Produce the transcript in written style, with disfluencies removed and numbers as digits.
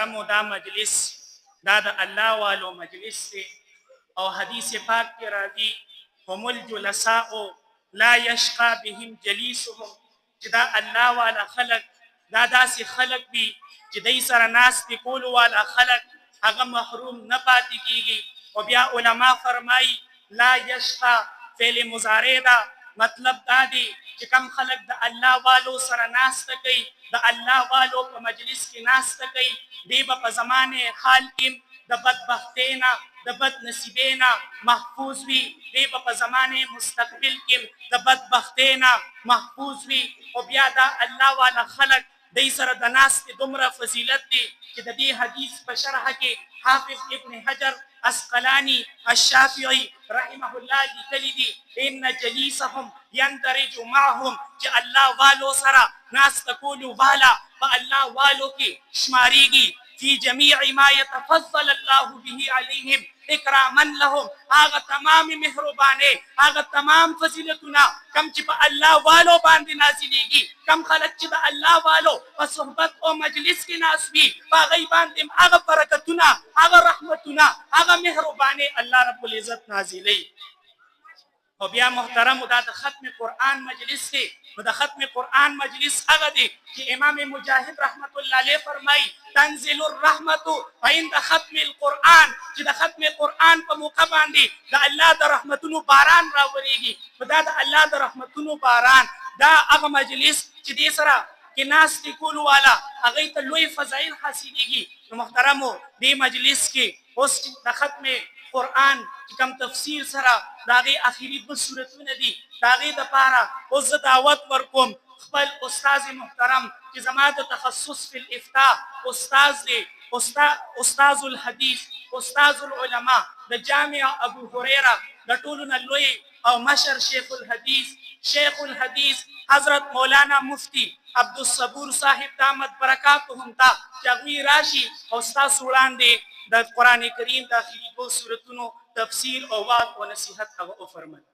محترم دا مجلس دا د الله والو مجلس دی او حدیث پاک کې راځي هم الجلساء لا يشقى بهم جليسهم چې دا الله والا خلق دا داسې خلق دي چې دای سره ناس دی کول والا خلق هغه محروم نه پاتې کیږي. او بیا علما فرمایي لا يشقى فعل مضارع دا مطلب دا دی چې کم خلق د الله والو سره ناس کوي د الله والو په مجلس کې ناس کوي دی په زمانه حال کې د بدبختینا د بد نصیبینا محفوظ وي دی په زمانه مستقبل کې د بدبختینا محفوظ وي. او بیا دا الله والا خلق دای سره د ناس کې دومره فضیلت دی چې د دې حدیث په شرح کې حافظ ابن حجر اسقلانی الشافعی رحمه الله لیکلی دی ان جلیسهم يندرج معهم چې الله والو سره ناس تقولوا والا فالله والو کې شماريږي في جميع ما يتفضل الله به عليهم اکراما لهم هغه تمام مهربانه هغه تمام فضیلتونه کم چې په الله والو باندې نازلېږي کم خلک چې د الله والو په صحبت او مجلس کې ناس وي هغه باندې هغه برکتونه هغه رحمتونه هغه مهربانه الله رب العزت نازلې. او بیا محترم دا د ختم قرآن مجلس دی. نو د ختم قرآن مجلس هغه دی چې امام مجاهد رحمت الله علیه فرمایي تنزل الرحمت عند ختم القرآن چې د ختم قرآن په موقع باندې د الله د رحمتونو باران راوريږي. دا د الله د رحمتونو باران دا هغه مجلس چې دې سره کې ناس دی کول والا هغه ته لوی فضایل حاصلېږي. نو محترمو دې مجلس کې اوس د ختم قرآن چې کوم تفسیر سره داغه اخیری دو سورتونه دي داغه د پاره اوس دعوت ورکوم خپل استاد محترم چې زما د تخصص فی الافتاء استاد دی استاد الحديث استاد العلماء د جامع ابو هريره د ټولو لوی او مشر شیخ الحدیث حضرت مولانا مفتی عبدالصبور صاحب دامت برکاتهم تا چغوی راشي او استاد وړاندې د قران کریم د اخیری دو سورتونو تفسیر او واعظ او نصیحت هغه فرمایي.